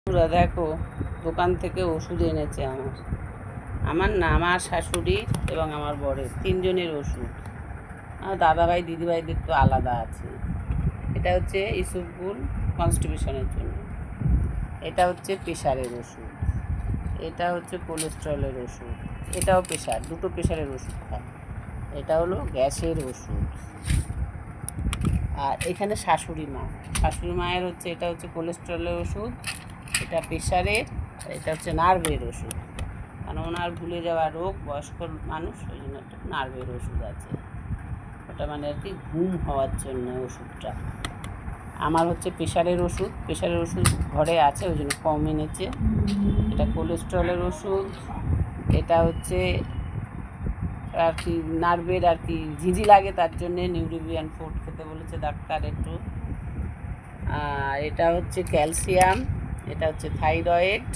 পুরা দেখো দোকান থেকে ওষুধ এনেছে আমার না, আমার শাশুড়ির এবং আমার বরের তিনজনের ওষুধ। আর দাদাভাই দিদিভাইদের তো আলাদা আছে। এটা হচ্ছে ইসবগুল কনস্টিপেশনের জন্য, এটা হচ্ছে প্রেশারের ওষুধ, এটা হচ্ছে কোলেস্ট্রলের ওষুধ, এটাও প্রেশার, দুটো প্রেশারের ওষুধ খায়। এটা হলো গ্যাসের ওষুধ। আর এখানে শাশুড়ি মায়ের হচ্ছে, এটা হচ্ছে কোলেস্ট্রলের ওষুধ, এটা প্রেশারের, আর এটা হচ্ছে নার্ভের ওষুধ। কারণ ওনার ভুলে যাওয়া রোগ, বয়স্ক মানুষ, ওই জন্য একটা নার্ভের ওষুধ আছে, ওটা মানে আর কি ঘুম হওয়ার জন্য ওষুধটা। আমার হচ্ছে প্রেশারের ওষুধ ঘরে আছে, ওই জন্য কম এনেছে। এটা কোলেস্ট্রলের ওষুধ, এটা হচ্ছে আর কি নার্ভের আর কি ঝিঝি লাগে, তার জন্যে নিউরোবিয়ান ফুড খেতে বলেছে ডাক্তার একটু। আর এটা হচ্ছে ক্যালসিয়াম, এটা হচ্ছে থাইরয়েড,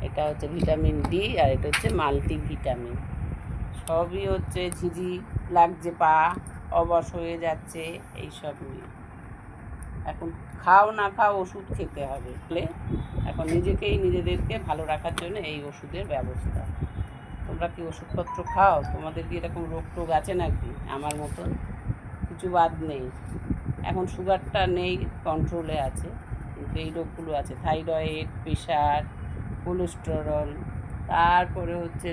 এটা হচ্ছে ভিটামিন ডি, আর এটা হচ্ছে মাল্টিভিটামিন। সবই হচ্ছে ঝিঝি লাগছে, পা অবশ হয়ে যাচ্ছে, এইসব নিয়ে এখন খাও না খাও ওষুধ খেতে হবে। এখন নিজেদেরকে ভালো রাখার জন্য এই ওষুধের ব্যবস্থা। তোমরা কি ওষুধপত্র খাও? তোমাদের কি এরকম রোগ টোগ আছে নাকি? আমার মতন কিছু বাদ নেই, এখন সুগারটা নেই, কন্ট্রোলে আছে, কিন্তু এই রোগগুলো আছে, থাইরয়েড, প্রেশার, কোলেস্টেরল, তারপরে হচ্ছে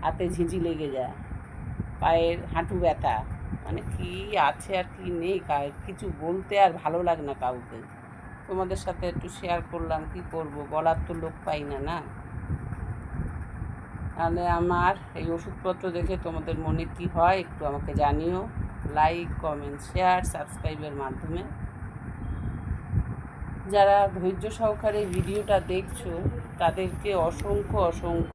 হাতে ঝিঁঝি লেগে যায়, পায়ের হাঁটু ব্যথা, মানে কি আছে আর কি নেই, কিছু বলতে আর ভালো লাগে না কাউকে। তোমাদের সাথে একটু শেয়ার করলাম, কি করব, বলার তো লোক পাই না না। তাহলে আমার এই ওষুধপত্র দেখে তোমাদের মনে কি হয় একটু আমাকে জানিও, লাইক, কমেন্ট, শেয়ার, সাবস্ক্রাইবের মাধ্যমে। যারা ধৈর্য সহকারে ভিডিওটা দেখছো তাদেরকে অসংখ্য